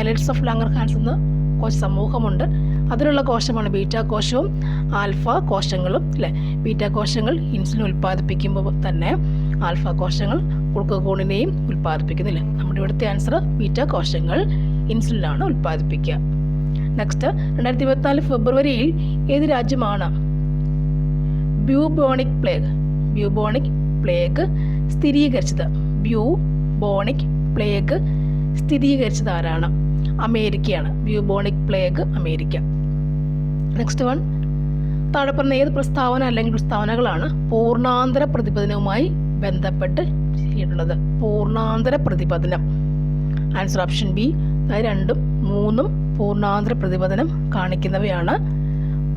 ഐലറ്റ്സ് ഓഫ് ലാംഗർഹാൻസ് എന്ന കോശ സമൂഹമുണ്ട്. അതിലുള്ള കോശമാണ് ബീറ്റാ കോശവും ആൽഫാ കോശങ്ങളും. അല്ലേ, ബീറ്റാ കോശങ്ങൾ ഇൻസുലിൻ ഉൽപ്പാദിപ്പിക്കുമ്പോൾ തന്നെ ആൽഫാ കോശങ്ങൾ ഗ്ലൂക്കോഗോണിനെയും ഉൽപ്പാദിപ്പിക്കുന്നില്ല. നമ്മുടെ ഇവിടുത്തെ ആൻസർ ബീറ്റാ കോശങ്ങൾ ഇൻസുലിനാണ് ഉൽപ്പാദിപ്പിക്കുക. നെക്സ്റ്റ്, 2024 ഫെബ്രുവരിയിൽ ഏത് രാജ്യമാണ് ബ്യൂബോണിക് പ്ലേഗ് സ്ഥിരീകരിച്ചത്? ബ്യൂബോണിക് പ്ലേഗ് സ്ഥിരീകരിച്ചത് ആരാണ്? അമേരിക്കയാണ്. Bubonic plague America. Next one, താഴെ പറഞ്ഞ ഏത് പ്രസ്താവന അല്ലെങ്കിൽ പ്രസ്താവനകളാണ് പൂർണ്ണാന്തര പ്രതിപദനവുമായി ബന്ധപ്പെട്ട് ചെയ്തിട്ടുള്ളത്? പൂർണ്ണാന്തര പ്രതിപദനം. Answer option B. അതായത് 2ഉം 3ഉം പൂർണ്ണാന്തര പ്രതിപദനം കാണിക്കുന്നവയാണ്.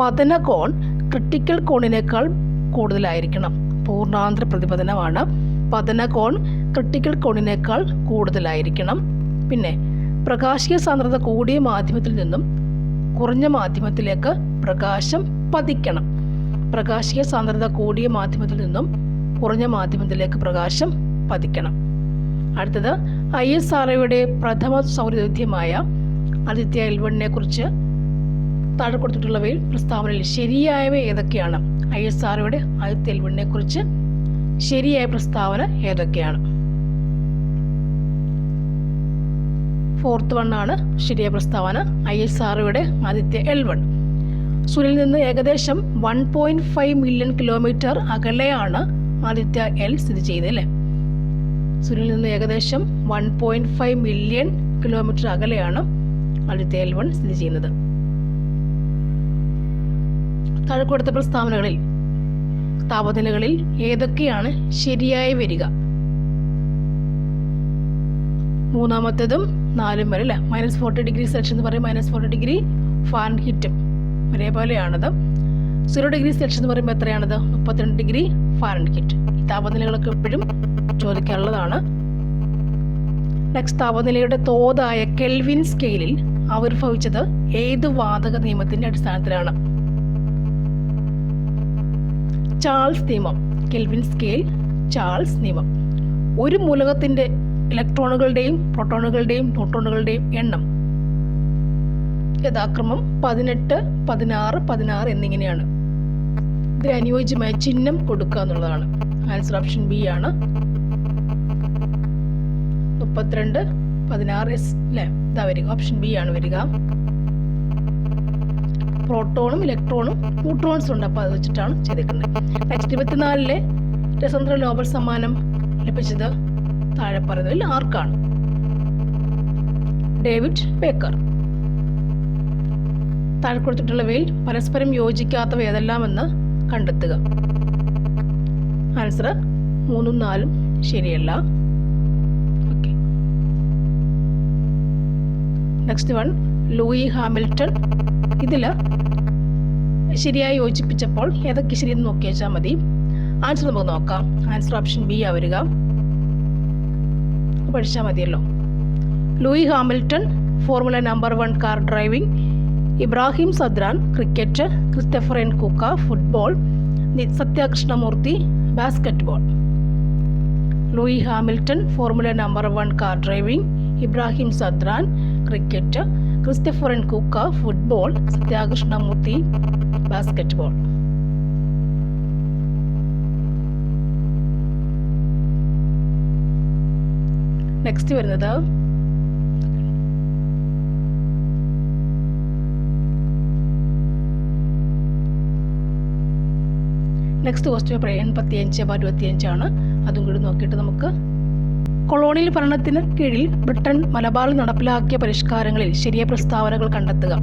പതനകോൺ ക്രിട്ടിക്കൽ കോണിനേക്കാൾ കൂടുതലായിരിക്കണം. പൂർണ്ണാന്തര പ്രതിപദനമാണ്. പതനകോൺ ക്രിട്ടിക്കൽ കോണിനേക്കാൾ കൂടുതലായിരിക്കണം. പിന്നെ പ്രകാശീയ സാന്ദ്രത കൂടിയ മാധ്യമത്തിൽ നിന്നും കുറഞ്ഞ മാധ്യമത്തിലേക്ക് പ്രകാശം പതിക്കണം. പ്രകാശീയ സാന്ദ്രത കൂടിയ മാധ്യമത്തിൽ നിന്നും കുറഞ്ഞ മാധ്യമത്തിലേക്ക് പ്രകാശം പതിക്കണം. അടുത്തത്, ISROയുടെ പ്രഥമ സൗരദൗത്യമായ ആദിത്യ L1 കുറിച്ച് താഴെ കൊടുത്തിട്ടുള്ളവയിൽ പ്രസ്താവനയിൽ ശരിയായവ ഏതൊക്കെയാണ്? ISROയുടെ ആദിത്യ L1 കുറിച്ച് ശരിയായ പ്രസ്താവന ഏതൊക്കെയാണ്? 4th വണ്ണാണ് ശരിയായ പ്രസ്താവന. ISROയുടെ ആദിത്യ L1 സൂര്യനിൽ നിന്ന് ഏകദേശം 1.5 മില്യൺ കിലോമീറ്റർ അകലെയാണ് ആദിത്യ L സ്ഥിതി ചെയ്യുന്നത്. അല്ലേ, സൂര്യനിൽ നിന്ന് ഏകദേശം 1.5 മില്യൺ കിലോമീറ്റർ അകലെയാണ് ആദിത്യ L1 സ്ഥിതി ചെയ്യുന്നത്. താഴെ കൊടുത്ത പ്രസ്താവനകളിൽ താപനിലകളിൽ ഏതൊക്കെയാണ് ശരിയായി വരിക? 3ാമത്തേതും 4ഉം വരെ. അല്ലേ, -40°C എന്ന് പറയും, -40° ഫാരൻഹീറ്റും ഒരേപോലെയാണത്. 0°C എന്ന് പറയുമ്പോൾ എത്രയാണത്? 32° ഫാരൻഹീറ്റ്. ഈ താപനിലകളൊക്കെ എപ്പോഴും ചോദിക്കാനുള്ളതാണ്. നെക്സ്റ്റ്, താപനിലയുടെ തോതായ കെൽവിൻ സ്കെയിലിൽ ആവിർഭവിച്ചത് ഏത് വാതക നിയമത്തിന്റെ അടിസ്ഥാനത്തിലാണ്? ചാൾസ് നിയമം. കെൽവിൻ സ്കെയിൽ, ചാൾസ് നിയമം. ഒരു മൂലകത്തിന്റെ ഇലക്ട്രോണുകളുടെയും പ്രോട്ടോണുകളുടെയും ന്യൂട്രോണുകളുടെയും എണ്ണം യഥാക്രമം 18, 16, 16 എന്നിങ്ങനെയാണ്. ഇതിന് അനുയോജ്യമായ ചിഹ്നം കൊടുക്കുക എന്നുള്ളതാണ്. ആൻസർ ഓപ്ഷൻ ബി ആണ്. 32, 16 അല്ലേ, ഇതാ വരിക. ഓപ്ഷൻ ബി ആണ് വരിക. പ്രോട്ടോണും ഇലക്ട്രോണും ന്യൂട്രോൺസും ഉണ്ട്, അപ്പോൾ അത് വെച്ചിട്ടാണ് ചെയ്തിരിക്കുന്നത്. നെക്സ്റ്റ്, 24-ലെ രസതന്ത്ര നോബൽ സമ്മാനം ലഭിച്ചത് താഴെ പറയുന്നതിൽ ആർക്കാണ്? David Baker. താഴെ കൊടുത്തിട്ടുള്ളവയിൽ പരസ്പരം യോജിക്കാത്തവ ഏതെല്ലാമെന്ന് കണ്ടെത്തുക. ആൻസർ 3ഉം 4ഉം ശരിയല്ല. Okay, next one Lewis Hamilton. ഇതിൽ ശരിയായി യോജിപ്പിച്ചപ്പോൾ ഏതൊക്കെ ശരിയെന്ന് നോക്കി വെച്ചാൽ മതി. ആൻസർ നമുക്ക് നോക്കാം. ആൻസർ ഓപ്ഷൻ ബി ആ വരിക. പഠിച്ചാൽ മതിയല്ലോ. Lewis Hamilton formula number 1 car driving, Ibrahim Zadran cricket, Christopher Nkunku football, Satyakrishnamurthy basketball. Lewis Hamilton formula number 1 car driving, Ibrahim Zadran cricket, Christopher Nkunku football, Satyakrishnamurthy basketball. Next വരുന്നത് നെക്സ്റ്റ് ക്വസ്റ്റ്യൻ 85/25 അതും കൂടി നോക്കിയിട്ട് നമുക്ക് കൊളോണിയൽ ഭരണത്തിന് കീഴിൽ ബ്രിട്ടൻ മലബാറിൽ നടപ്പിലാക്കിയ പരിഷ്കാരങ്ങളിൽ ശരിയായ പ്രസ്താവനകൾ കണ്ടെത്തുക.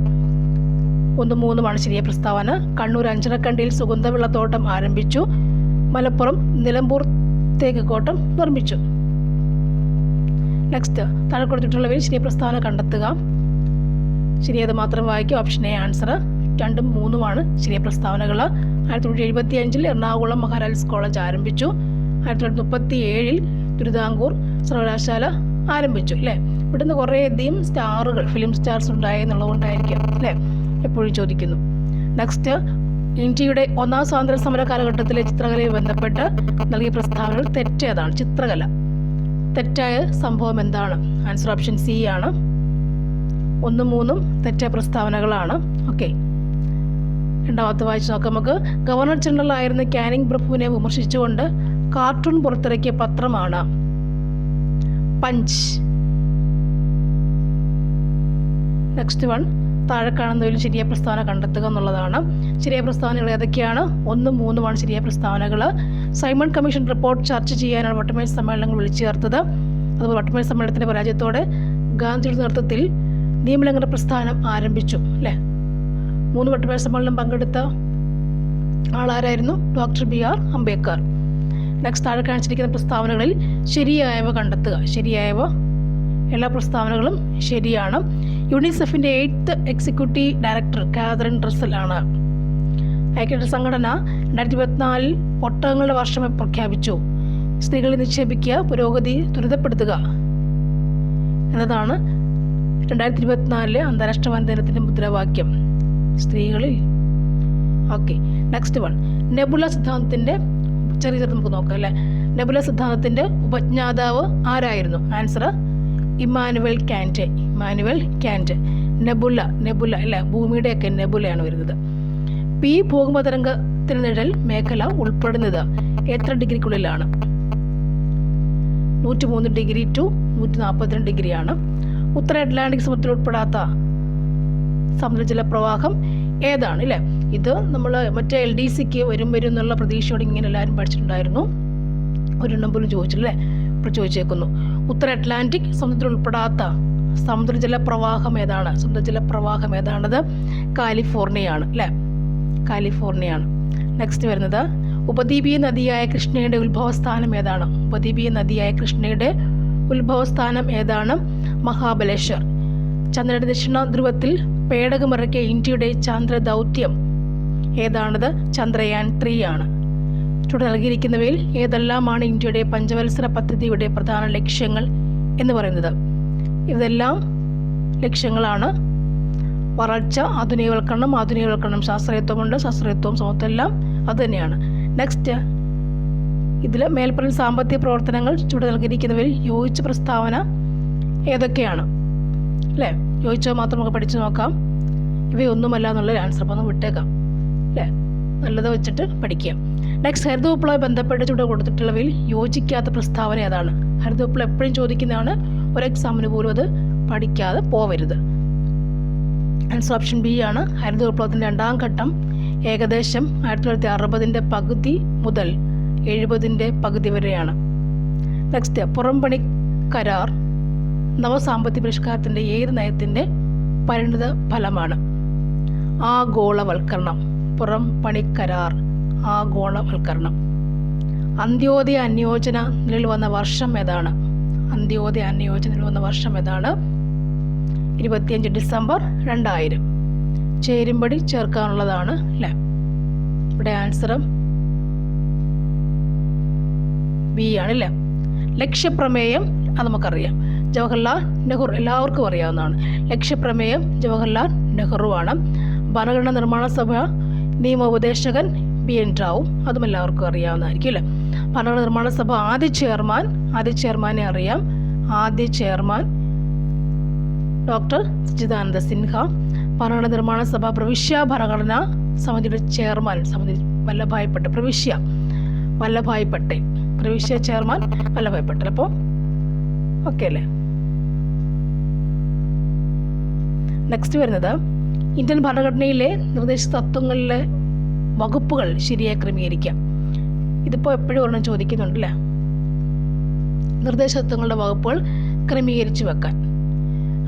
1, 3 ശരിയായ പ്രസ്താവന. കണ്ണൂർ അഞ്ചരക്കണ്ടിയിൽ സുഗന്ധവിളത്തോട്ടം ആരംഭിച്ചു. മലപ്പുറം നിലമ്പൂർ തേക്കുകോട്ടം നിർമ്മിച്ചു. നെക്സ്റ്റ് താഴെ കൊടുത്തിട്ടുള്ളവയിൽ ശരിയായ പ്രസ്താവന കണ്ടെത്തുക. ശരിയത് മാത്രം വായിക്കുക. Option A answer. 2ഉം 3ഉമാണ് ശരിയായ പ്രസ്താവനകൾ. 1975 എറണാകുളം മഹാരാജാസ് കോളേജ് ആരംഭിച്ചു. 1937 തിരുവിതാംകൂർ സർവകലാശാല ആരംഭിച്ചു. അല്ലേ, ഇവിടുന്ന് കുറേയധികം സ്റ്റാറുകൾ, ഫിലിം സ്റ്റാർസ് ഉണ്ടായെന്നുള്ളതുകൊണ്ടായിരിക്കും അല്ലേ എപ്പോഴും ചോദിക്കുന്നു. നെക്സ്റ്റ് ഇന്ത്യയുടെ 1ാം സ്വാതന്ത്ര്യ സമര കാലഘട്ടത്തിലെ ചിത്രകലയെ ബന്ധപ്പെട്ട് നൽകിയ പ്രസ്താവനകൾ തെറ്റേതാണ്. ചിത്രകല തെറ്റായ സംഭവം എന്താണ്? ആൻസർ ഓപ്ഷൻ സി ആണ്. 1ഉം 3ഉം തെറ്റായ പ്രസ്താവനകളാണ്. ഓക്കെ, രണ്ടാമത്തെ വായിച്ച് നോക്കാം നമുക്ക്. ഗവർണർ ജനറൽ ആയിരുന്ന കാനിങ് പ്രഭുവിനെ വിമർശിച്ചുകൊണ്ട് കാർട്ടൂൺ പുറത്തിറക്കിയ പത്രമാണ് പഞ്ച്. നെക്സ്റ്റ് വൺ താഴെ കാണുന്നതിൽ ശരിയായ പ്രസ്താവന കണ്ടെത്തുക എന്നുള്ളതാണ്. ശരിയായ പ്രസ്താവനകൾ ഏതൊക്കെയാണ്? 1ഉം 3ഉമാണ് ശരിയായ പ്രസ്താവനകൾ. സൈമൺ കമ്മീഷൻ റിപ്പോർട്ട് ചർച്ച ചെയ്യാനാണ് വട്ടമേശ സമ്മേളനങ്ങൾ വിളിച്ചു ചേർത്തത്. അതുപോലെ വട്ടമേശ സമ്മേളനത്തിൻ്റെ പരാജയത്തോടെ ഗാന്ധിയുടെ നേതൃത്വത്തിൽ നിയമലംഘന പ്രസ്ഥാനം ആരംഭിച്ചു. അല്ലേ, 3 വട്ടമേശ സമ്മേളനം പങ്കെടുത്ത ആളാരായിരുന്നു? Doctor BR Ambedkar. നെക്സ്റ്റ് താഴെ കാണിച്ചിരിക്കുന്ന പ്രസ്താവനകളിൽ ശരിയായവ കണ്ടെത്തുക. ശരിയായവ എല്ലാ പ്രസ്താവനകളും ശരിയാണ്. യുണിസെഫിൻ്റെ 8th executive director Catherine Russell ആണ്. ഐക്യരാഷ്ട്ര സംഘടന 2024 ഒട്ടകങ്ങളുടെ വർഷം പ്രഖ്യാപിച്ചു. സ്ത്രീകളെ നിക്ഷേപിക്കുക, പുരോഗതി ത്വരിതപ്പെടുത്തുക എന്നതാണ് 2024 അന്താരാഷ്ട്ര വനിതാ ദിനത്തിൻ്റെ മുദ്രാവാക്യം. സ്ത്രീകളിൽ. ഓക്കെ, നെക്സ്റ്റ് വൺ നെബുല സിദ്ധാന്തത്തിൻ്റെ ചെറിയ നമുക്ക് നോക്കാം അല്ലേ. നെബുല സിദ്ധാന്തത്തിൻ്റെ ഉപജ്ഞാതാവ് ആരായിരുന്നു? Answer Emmanuel Kant. Emmanuel Kant. Nebula അല്ല, ഭൂമിയുടെയൊക്കെ നെബുലയാണ് വരുന്നത്. പി ഭൂകമ്പതരംഗത്തിന് നിഴൽ മേഖല ഉൾപ്പെടുന്നത് എത്ര ഡിഗ്രിക്കുള്ളിലാണ്? 103 ഡിഗ്രി ടു 142 ഡിഗ്രിയാണ്. ഉത്തര അറ്റ്ലാന്റിക് സമുദ്രത്തിൽ ഉൾപ്പെടാത്ത സമുദ്രജല പ്രവാഹം ഏതാണ്? അല്ലേ, ഇത് നമ്മൾ മറ്റേ LDCക്ക് വരും എന്നുള്ള പ്രതീക്ഷയോടെ ഇങ്ങനെ എല്ലാവരും പഠിച്ചിട്ടുണ്ടായിരുന്നു. ഒരെണ്ണം പോലും ചോദിച്ചില്ലേ, ഇപ്പോൾ ചോദിച്ചേക്കുന്നു. ഉത്തര അറ്റ്ലാന്റിക് സമുദ്രത്തിൽ ഉൾപ്പെടാത്ത സമുദ്രജല പ്രവാഹം ഏതാണ്? സമുദ്രജല പ്രവാഹം ഏതാണത്? കാലിഫോർണിയയാണ്. അല്ലേ, കാലിഫോർണിയയാണ്. നെക്സ്റ്റ് വരുന്നത് ഉപദ്വീപീയ നദിയായ കൃഷ്ണയുടെ ഉത്ഭവസ്ഥാനം ഏതാണ്? ഉപദ്വീപീയ നദിയായ കൃഷ്ണയുടെ ഉത്ഭവസ്ഥാനം ഏതാണ്? മഹാബലേശ്വർ. ചന്ദ്രന്റെ ദക്ഷിണ ധ്രുവത്തിൽ പേടകമിറക്കിയ ഇന്ത്യയുടെ ചന്ദ്ര ദൗത്യം ഏതാണത്? ചന്ദ്രയാൻ 3 ആണ്. ചുവടെ നൽകിയിരിക്കുന്നവയിൽ ഏതെല്ലാമാണ് ഇന്ത്യയുടെ പഞ്ചവത്സര പദ്ധതിയുടെ പ്രധാന ലക്ഷ്യങ്ങൾ എന്ന് പറയുന്നത്? ഇതെല്ലാം ലക്ഷ്യങ്ങളാണ്. വളർച്ച, ആധുനികവൽക്കരണം, ശാസ്ത്രീയത്വമുണ്ട്, ശാസ്ത്രീയത്വം, സമത്വം എല്ലാം അതുതന്നെയാണ്. നെക്സ്റ്റ് ഇതിൽ മേൽപ്പറഞ്ഞ സാമ്പത്തിക പ്രവർത്തനങ്ങൾ ചുവടെ നൽകിയിരിക്കുന്നവയിൽ യോജിച്ച പ്രസ്താവന ഏതൊക്കെയാണ്? അല്ലേ, യോജിച്ചത് മാത്രം നമുക്ക് പഠിച്ചു നോക്കാം. ഇവയൊന്നുമല്ല എന്നുള്ള ആൻസർ അപ്പോൾ ഒന്ന് വിട്ടേക്കാം. അല്ലേ, നല്ലത് വെച്ചിട്ട് പഠിക്കുക. നെക്സ്റ്റ് ഹരിത വിപ്ലവമായി ബന്ധപ്പെട്ട് ചുവടെ കൊടുത്തിട്ടുള്ളവയിൽ യോജിക്കാത്ത പ്രസ്താവന ഏതാണ്? ഹരിത വിപ്ലവം എപ്പോഴും ചോദിക്കുന്നതാണ്, ഒരു എക്സാമിന് പോലും അത് പഠിക്കാതെ പോവരുത്. ആൻസർ ഓപ്ഷൻ ബി ആണ്. ഹരിത വിപ്ലവത്തിൻ്റെ 2ാം ഘട്ടം ഏകദേശം 1960 പകുതി മുതൽ 70 പകുതി വരെയാണ്. നെക്സ്റ്റ് പുറംപണി കരാർ നവസാമ്പത്തിക പരിഷ്കാരത്തിൻ്റെ ഏത് നയത്തിൻ്റെ പരിണിത ഫലമാണ്? ആഗോളവൽക്കരണം. പുറം പണിക്കരാർ. ആഗോളവൽക്കരണം. അന്ത്യോദയ അന്യോജന നിലവിൽ വന്ന വർഷം ഏതാണ്? അന്ത്യോദയ അന്യോജന നിലവിൽ വന്ന വർഷം ഏതാണ്? 25 ഡിസംബർ 2000. ചേരുംപടി ചേർക്കാനുള്ളതാണ് അല്ലേ? ഇവിടെ ആൻസർ ബി ആണല്ലേ. ലക്ഷ്യപ്രമേയം അത് നമുക്കറിയാം. ജവഹർലാൽ നെഹ്റു എല്ലാവർക്കും അറിയാവുന്നതാണ്. ലക്ഷ്യപ്രമേയം ജവഹർലാൽ നെഹ്റുവാണ്. ഭരണഘടനാ നിർമ്മാണ സഭ നിയമോപദേശകൻ BN റാവു, അതും എല്ലാവർക്കും അറിയാവുന്നതായിരിക്കും അല്ലേ. ഭരണഘടനാ നിർമ്മാണ സഭ ആദ്യ ചെയർമാനെ അറിയാം. ആദ്യ ചെയർമാൻ ഡോക്ടർ സച്ചിദാനന്ദ സിൻഹ. ഭരണഘടനാ നിർമ്മാണ സഭ പ്രവിശ്യ ഭരണഘടനാ സമിതിയുടെ ചെയർമാൻ വല്ലഭായ് പട്ടേൽ. പ്രവിശ്യ ചെയർമാൻ വല്ലഭായ് പട്ടേൽ. അപ്പോൾ ഓക്കെ അല്ലേ. നെക്സ്റ്റ് വരുന്നത് ഇന്ത്യൻ ഭരണഘടനയിലെ നിർദ്ദേശ തത്വങ്ങളിലെ വകുപ്പുകൾ ശരിയായി ക്രമീകരിക്കാം. ഇതിപ്പോൾ എപ്പോഴും ഒരെണ്ണം ചോദിക്കുന്നുണ്ടല്ലേ. നിർദ്ദേശ തത്വങ്ങളുടെ വകുപ്പുകൾ ക്രമീകരിച്ച് വെക്കാൻ.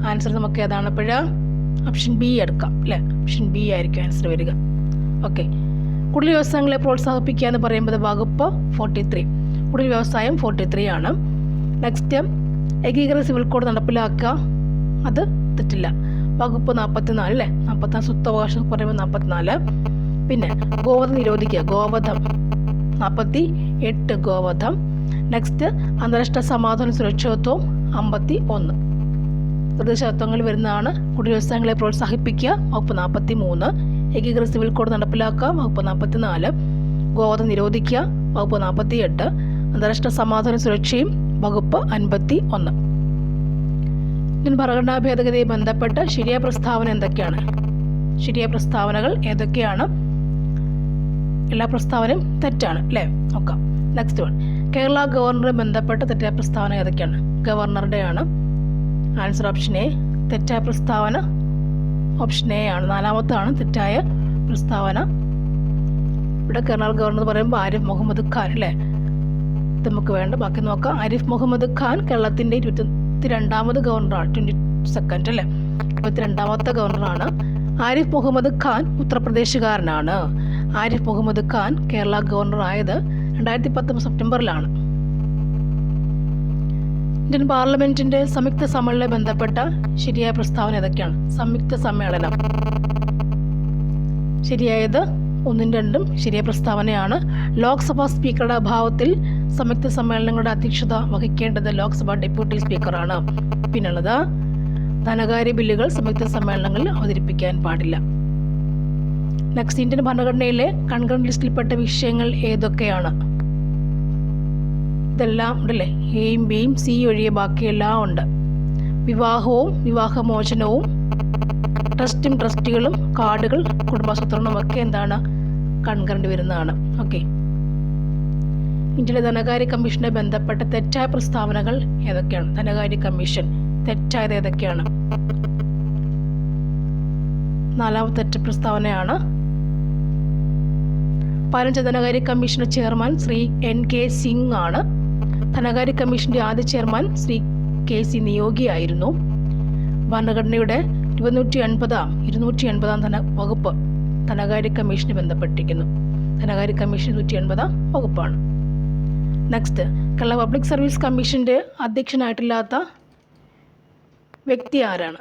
ആൻസർ നമുക്ക് ഏതാണ്? അപ്പോഴാണ് ഓപ്ഷൻ ബി എടുക്കാം അല്ലേ. ഓപ്ഷൻ ബി ആയിരിക്കും ആൻസർ വരിക. ഓക്കെ. കുടിൽ വ്യവസായങ്ങളെ പ്രോത്സാഹിപ്പിക്കുക എന്ന് പറയുമ്പോൾ വകുപ്പ് 43. കുടിൽ വ്യവസായം 43 ആണ്. നെക്സ്റ്റ് ഏകീകൃത സിവിൽ കോഡ് നടപ്പിലാക്കുക, അത് തെറ്റില്ല. വകുപ്പ് 44 അല്ലേ. 44 സ്വത്തവകാശം പറയുമ്പോൾ 44. പിന്നെ ഗോവധം നിരോധിക്കുക, ഗോവധം 48 ഗോവധം. നെക്സ്റ്റ് അന്താരാഷ്ട്ര സമാധാന സുരക്ഷിതത്വം 51. നിർദ്ദേശതത്വങ്ങൾ വരുന്നതാണ്. കുടിൽ വ്യവസായങ്ങളെ പ്രോത്സാഹിപ്പിക്കുക വകുപ്പ് 43. ഏകീകൃത സിവിൽ കോഡ് നടപ്പിലാക്കുക വകുപ്പ് 44. ഗോവധം നിരോധിക്കുക വകുപ്പ് 48. അന്താരാഷ്ട്ര സമാധാന സുരക്ഷയും വകുപ്പ് 51. ഇന്ത്യൻ ഭരണഘടനാ ഭേദഗതിയെ ബന്ധപ്പെട്ട് ശരിയായ പ്രസ്താവന എന്തൊക്കെയാണ്? ശരിയായ പ്രസ്താവനകൾ ഏതൊക്കെയാണ്? എല്ലാ പ്രസ്താവനയും തെറ്റാണ് അല്ലേ. നോക്കാം. നെക്സ്റ്റ് വൺ, കേരള ഗവർണറെ ബന്ധപ്പെട്ട് തെറ്റായ പ്രസ്താവന ഏതൊക്കെയാണ്? ഗവർണറുടെ ആണ്. Answer option A. തെറ്റായ പ്രസ്താവന ഓപ്ഷൻ എ ആണ്. 4ാമത്താണ് തെറ്റായ പ്രസ്താവന. ഇവിടെ കേരള ഗവർണർ എന്ന് പറയുമ്പോൾ ആരിഫ് മുഹമ്മദ് ഖാൻ അല്ലേ. ഇത് നമുക്ക് വേണ്ട. ബാക്കി നോക്കാം. ആരിഫ് മുഹമ്മദ് ഖാൻ കേരളത്തിൻ്റെ 22ാമത് ഗവർണറാണ്. 22nd അല്ലേ. 22ാമത്തെ ഗവർണറാണ്. ആരിഫ് മുഹമ്മദ് ഖാൻ ഉത്തർപ്രദേശുകാരനാണ്. ആരിഫ് മുഹമ്മദ് ഖാൻ കേരള ഗവർണർ ആയത് 2019 സെപ്റ്റംബറിലാണ്. ഇന്ത്യൻ പാർലമെന്റിന്റെ സംയുക്ത സമ്മേളനവുമായി ബന്ധപ്പെട്ട ശരിയായ പ്രസ്താവന ഏതൊക്കെയാണ്? സംയുക്ത സമ്മേളനം ശരിയായത് 1ഉം 2ഉം ശരിയായ പ്രസ്താവനയാണ്. ലോക്സഭാ സ്പീക്കറുടെ അഭാവത്തിൽ സംയുക്ത സമ്മേളനങ്ങളുടെ അധ്യക്ഷത വഹിക്കേണ്ടത് ലോക്സഭാ ഡെപ്യൂട്ടി സ്പീക്കറാണ്. പിന്നുള്ളത് ധനകാര്യ ബില്ലുകൾ സംയുക്ത സമ്മേളനങ്ങളിൽ അവതരിപ്പിക്കാൻ പാടില്ല. നെക്സ്റ്റ്, ഇന്ത്യൻ ഭരണഘടനയിലെ കൺകറന്റ് ലിസ്റ്റിൽപ്പെട്ട വിഷയങ്ങൾ ഏതൊക്കെയാണ്? ഇതെല്ലാം ഉണ്ടല്ലേ. എയും ബിയും സി ഒഴികെ ബാക്കിയെല്ലാം ഉണ്ട്. വിവാഹവും വിവാഹമോചനവും ട്രസ്റ്റും ട്രസ്റ്റികളും കാർഡുകൾ കുടുംബാസൂത്രണവും ഒക്കെ എന്താണ്? കൺകറന്റ് വരുന്നതാണ്. ഓക്കെ. ഇന്ത്യയിലെ ധനകാര്യ കമ്മീഷനെ ബന്ധപ്പെട്ട തെറ്റായ പ്രസ്താവനകൾ ഏതൊക്കെയാണ്? ധനകാര്യ കമ്മീഷൻ തെറ്റായത് ഏതൊക്കെയാണ്? 4ാമത്തെ തെറ്റ് പ്രസ്താവനയാണ്. 15 ധനകാര്യ കമ്മീഷന്റെ ചെയർമാൻ ശ്രീ NK സിംഗ് ആണ്. ധനകാര്യ കമ്മീഷന്റെ ആദ്യ ചെയർമാൻ ശ്രീ KC നിയോഗി ആയിരുന്നു. ഭരണഘടനയുടെ 280ാം വകുപ്പ് ധനകാര്യ കമ്മീഷനെ ബന്ധപ്പെട്ടിരിക്കുന്നു. ധനകാര്യ കമ്മീഷൻ 280ാം വകുപ്പാണ്. നെക്സ്റ്റ്, കേരള പബ്ലിക് സർവീസ് കമ്മീഷന്റെ അധ്യക്ഷനായിട്ടില്ലാത്ത വ്യക്തി ആരാണ്?